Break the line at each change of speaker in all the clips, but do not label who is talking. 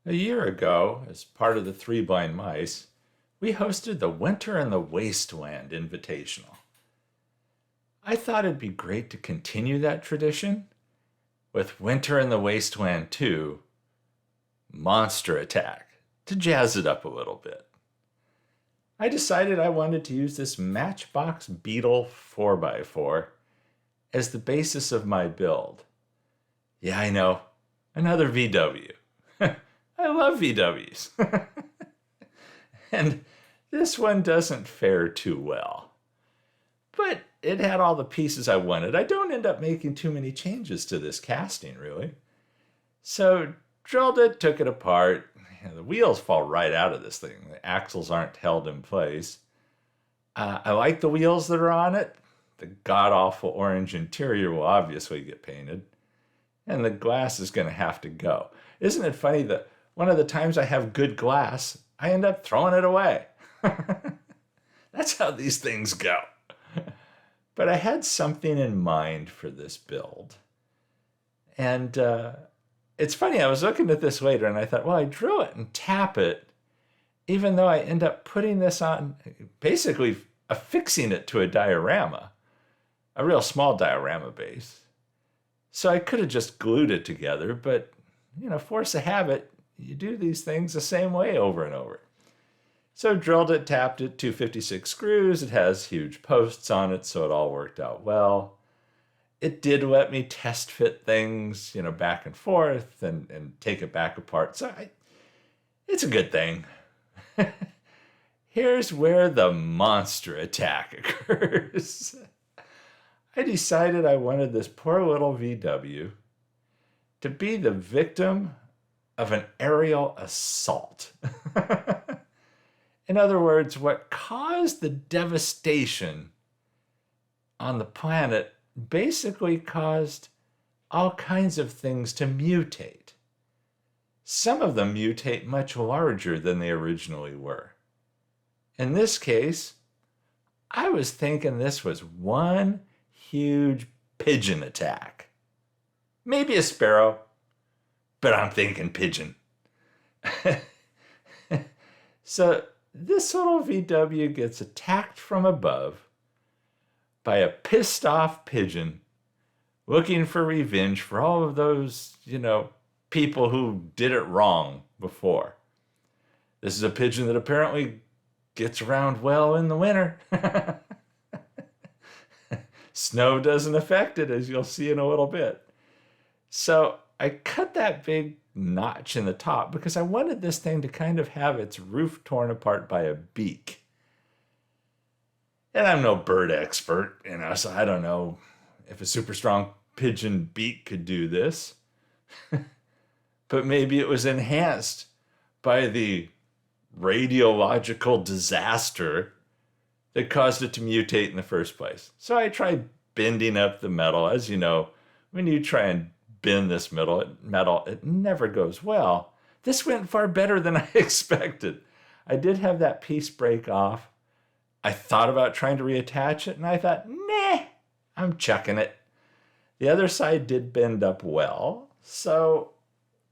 A year ago, as part of the Three Blind Mice, we hosted the Winter in the Wasteland Invitational. I thought it'd be great to continue that tradition with Winter in the Wasteland 2, Monster Attack, to jazz it up a little bit. I decided I wanted to use this Matchbox Beetle 4x4 as the basis of my build. Yeah, I know, another VW. I love VWs. And this one doesn't fare too well. But it had all the pieces I wanted. I don't end up making too many changes to this casting, really. So drilled it, took it apart. The wheels fall right out of this thing. The axles aren't held in place. I like the wheels that are on it. The god-awful orange interior will obviously get painted. And the glass is going to have to go. Isn't it funny that one of the times I have good glass, I end up throwing it away? That's how these things go. But I had something in mind for this build. And it's funny, I was looking at this later and I thought, well, I drill it and tap it, even though I end up putting this on, basically affixing it to a diorama, a real small diorama base. So I could have just glued it together, but, force of habit, you do these things the same way over and over. So drilled it, tapped it, 256 screws. It has huge posts on it, so it all worked out well. It did let me test fit things, back and forth and take it back apart. So it's a good thing. Here's where the monster attack occurs. I decided I wanted this poor little VW to be the victim of an aerial assault. In other words, what caused the devastation on the planet basically caused all kinds of things to mutate. Some of them mutate much larger than they originally were. In this case, I was thinking this was one huge pigeon attack. Maybe a sparrow, but I'm thinking pigeon. So this little VW gets attacked from above by a pissed off pigeon looking for revenge for all of those, people who did it wrong before. This is a pigeon that apparently gets around well in the winter. Snow doesn't affect it, as you'll see in a little bit. So I cut that big notch in the top because I wanted this thing to kind of have its roof torn apart by a beak. And I'm no bird expert, so I don't know if a super strong pigeon beak could do this. But maybe it was enhanced by the radiological disaster that caused it to mutate in the first place. So I tried bending up the metal. As you know, when you try and bend this metal, it never goes well. This went far better than I expected. I did have that piece break off. I thought about trying to reattach it, and I thought, nah, I'm chucking it. The other side did bend up well, so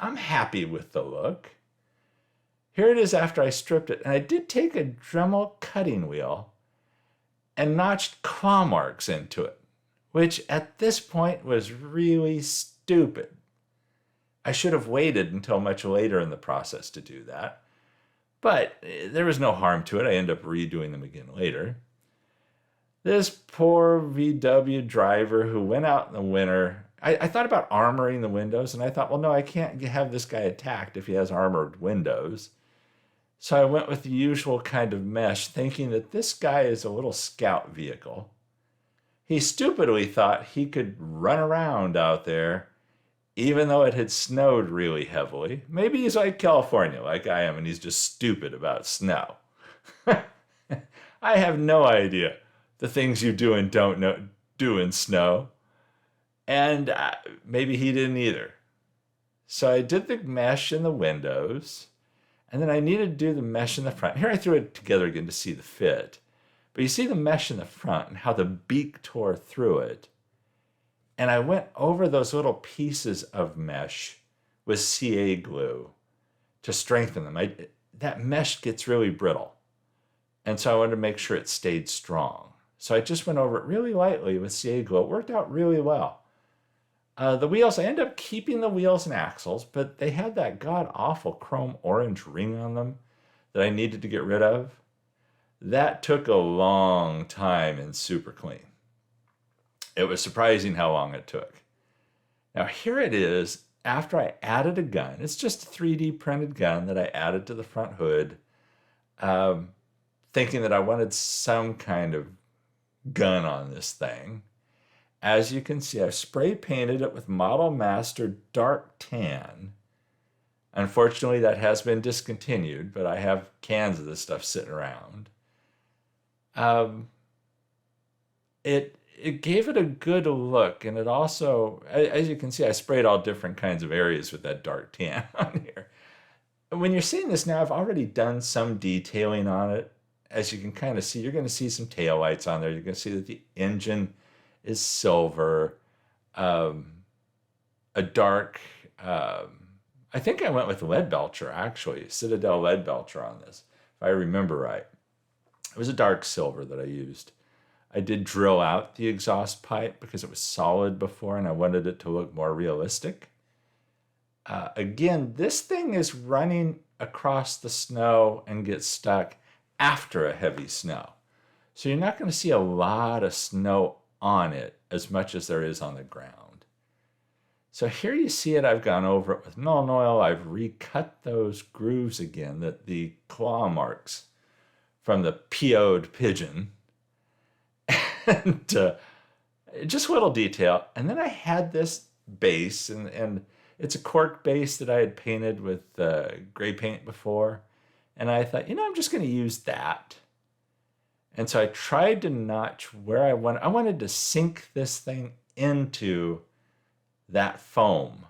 I'm happy with the look. Here it is after I stripped it, and I did take a Dremel cutting wheel and notched claw marks into it, which at this point was really stupid. I should have waited until much later in the process to do that. But there was no harm to it. I ended up redoing them again later. This poor VW driver who went out in the winter, I thought about armoring the windows, and I thought, well, no, I can't have this guy attacked if he has armored windows. So I went with the usual kind of mesh, thinking that this guy is a little scout vehicle. He stupidly thought he could run around out there, even though it had snowed really heavily. Maybe he's like California, like I am, and he's just stupid about snow. I have no idea the things you do and don't do in snow. And maybe he didn't either. So I did the mesh in the windows, and then I needed to do the mesh in the front. Here I threw it together again to see the fit. But you see the mesh in the front and how the beak tore through it. And I went over those little pieces of mesh with CA glue to strengthen them. That mesh gets really brittle. And so I wanted to make sure it stayed strong. So I just went over it really lightly with CA glue. It worked out really well. The wheels, I ended up keeping the wheels and axles, but they had that god-awful chrome orange ring on them that I needed to get rid of. That took a long time in Super Clean. It was surprising how long it took. Now here it is after I added a gun. It's just a 3D printed gun that I added to the front hood, thinking that I wanted some kind of gun on this thing. As you can see, I've spray painted it with Model Master Dark Tan. Unfortunately, that has been discontinued, but I have cans of this stuff sitting around. It gave it a good look, and it also, as you can see, I sprayed all different kinds of areas with that dark tan on here. When you're seeing this now, I've already done some detailing on it. As you can kind of see, you're going to see some taillights on there. You're going to see that the engine is silver, a dark, I think I went with lead belcher, actually, Citadel lead belcher on this, if I remember right. It was a dark silver that I used. I did drill out the exhaust pipe because it was solid before and I wanted it to look more realistic. Again, this thing is running across the snow and gets stuck after a heavy snow. So you're not going to see a lot of snow on it as much as there is on the ground. So here you see it, I've gone over it with Millen oil. I've recut those grooves again, the claw marks from the PO'd pigeon. And just a little detail. And then I had this base, and it's a cork base that I had painted with gray paint before. And I thought, I'm just going to use that. And so I tried to notch where I wanted to sink this thing into that foam,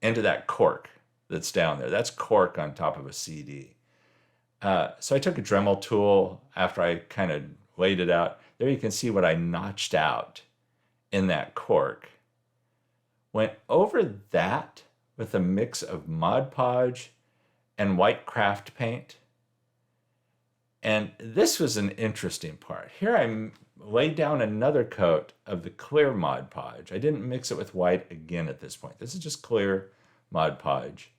into that cork that's down there. That's cork on top of a CD. So I took a Dremel tool after I kind of laid it out. There you can see what I notched out in that cork. Went over that with a mix of Mod Podge and white craft paint. And this was an interesting part. Here I laid down another coat of the clear Mod Podge. I didn't mix it with white again at this point. This is just clear Mod Podge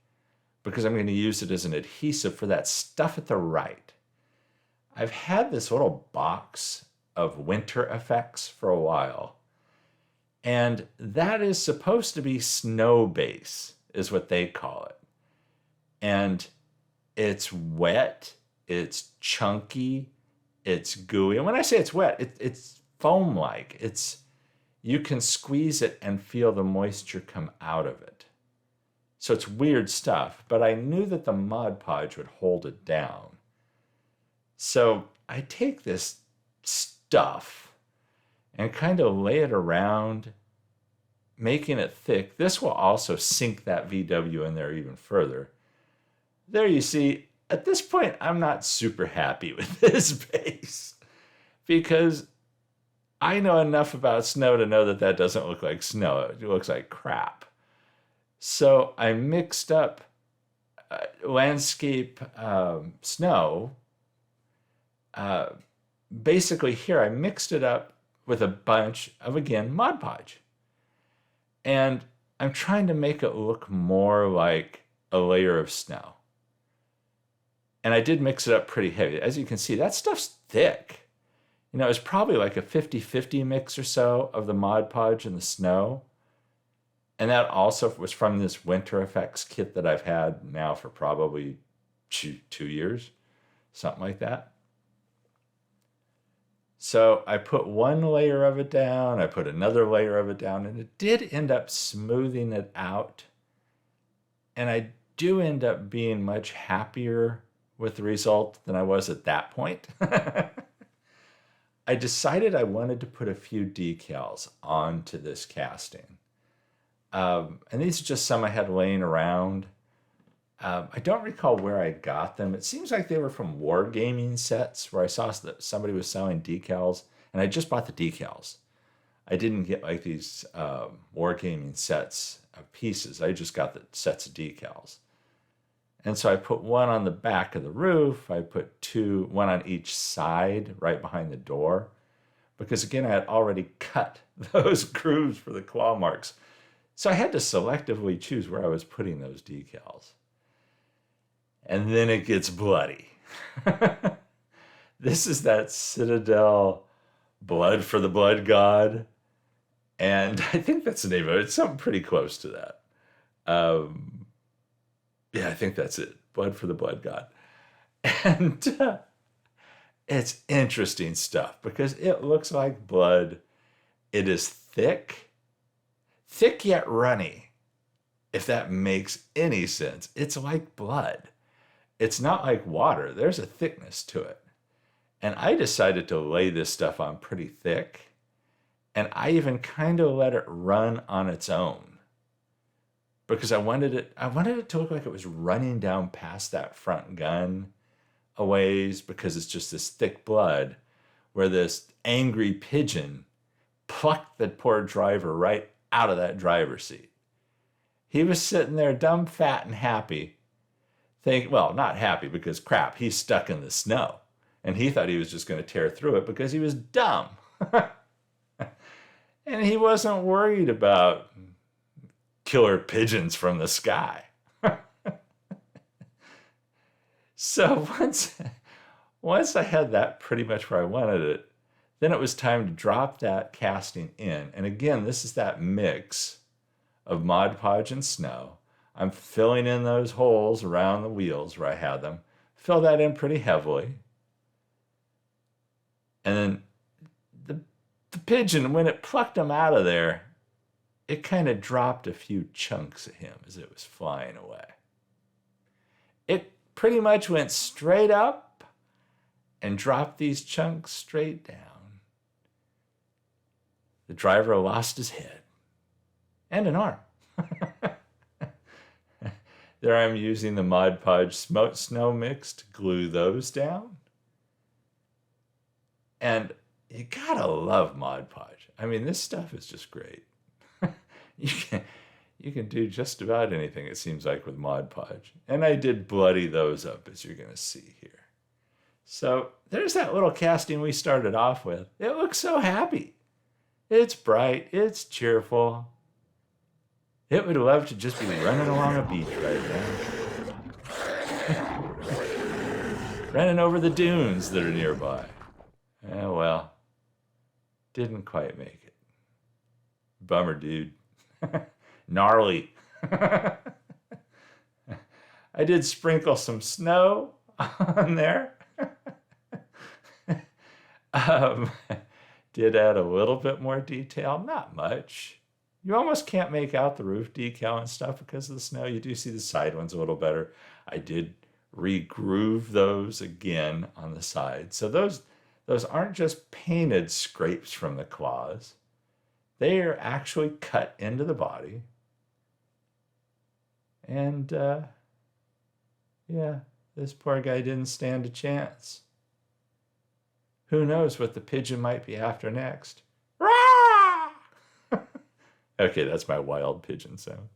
because I'm going to use it as an adhesive for that stuff at the right. I've had this little box of winter effects for a while, and that is supposed to be snow base, is what they call it. And it's wet. It's chunky, it's gooey. And when I say it's wet, it's foam-like. You can squeeze it and feel the moisture come out of it. So it's weird stuff, but I knew that the Mod Podge would hold it down. So I take this stuff and kind of lay it around, making it thick. This will also sink that VW in there even further. There you see, at this point, I'm not super happy with this base because I know enough about snow to know that that doesn't look like snow. It looks like crap. So I mixed up landscape snow. Basically here, I mixed it up with a bunch of, again, Mod Podge. And I'm trying to make it look more like a layer of snow. And I did mix it up pretty heavy. As you can see, that stuff's thick. It was probably like a 50-50 mix or so of the Mod Podge and the snow. And that also was from this Winter Effects kit that I've had now for probably 2 years, something like that. So I put one layer of it down, I put another layer of it down, and it did end up smoothing it out. And I do end up being much happier with the result than I was at that point. I decided I wanted to put a few decals onto this casting. And these are just some I had laying around. I don't recall where I got them. It seems like they were from wargaming sets where I saw that somebody was selling decals, and I just bought the decals. I didn't get like these wargaming sets of pieces. I just got the sets of decals. And so I put one on the back of the roof. I put one on each side right behind the door. Because again, I had already cut those grooves for the claw marks. So I had to selectively choose where I was putting those decals. And then it gets bloody. This is that Citadel Blood for the Blood God. And I think that's the name of it. It's something pretty close to that. Yeah, I think that's it. Blood for the Blood God. And it's interesting stuff because it looks like blood. It is thick yet runny, if that makes any sense. It's like blood. It's not like water. There's a thickness to it. And I decided to lay this stuff on pretty thick. And I even kind of let it run on its own. Because I wanted it to look like it was running down past that front gun a ways, because it's just this thick blood where this angry pigeon plucked the poor driver right out of that driver's seat. He was sitting there dumb, fat, and happy. Well, not happy because crap, he's stuck in the snow. And he thought he was just going to tear through it because he was dumb. And he wasn't worried about killer pigeons from the sky. So once I had that pretty much where I wanted it, then it was time to drop that casting in. And again, this is that mix of Mod Podge and snow. I'm filling in those holes around the wheels where I had them. Fill that in pretty heavily. And then the pigeon, when it plucked him out of there, it kind of dropped a few chunks of him as it was flying away. It pretty much went straight up and dropped these chunks straight down. The driver lost his head and an arm. There I'm using the Mod Podge snow mix to glue those down. And you gotta love Mod Podge. I mean, this stuff is just great. You can do just about anything, it seems like, with Mod Podge. And I did bloody those up, as you're gonna see here. So there's that little casting we started off with. It looks so happy. It's bright, it's cheerful. It would love to just be running along a beach right now. Running over the dunes that are nearby. Oh, well, didn't quite make it. Bummer, dude. Gnarly. I did sprinkle some snow on there. Did add a little bit more detail, not much. You almost can't make out the roof decal and stuff because of the snow. You do see the side ones a little better. I did re-groove those again on the side. So those aren't just painted scrapes from the claws. They are actually cut into the body. And yeah, this poor guy didn't stand a chance. Who knows what the pigeon might be after next? Okay, that's my wild pigeon sound.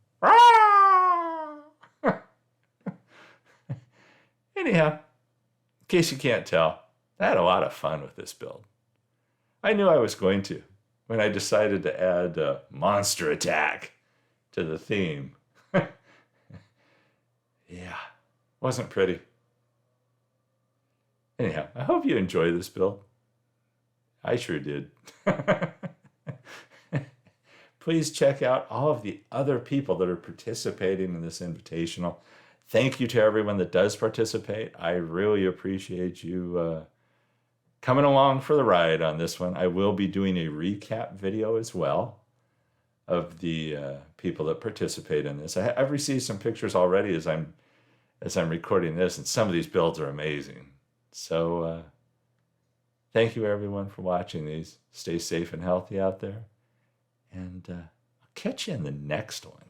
Anyhow, in case you can't tell, I had a lot of fun with this build. I knew I was going to when I decided to add monster attack to the theme. Yeah, wasn't pretty. Anyhow, I hope you enjoy this build. I sure did. Please check out all of the other people that are participating in this invitational. Thank you to everyone that does participate. I really appreciate you coming along for the ride on this one. I will be doing a recap video as well of the people that participate in this. I've received some pictures already as I'm recording this, and some of these builds are amazing. So thank you everyone for watching these. Stay safe and healthy out there. And I'll catch you in the next one.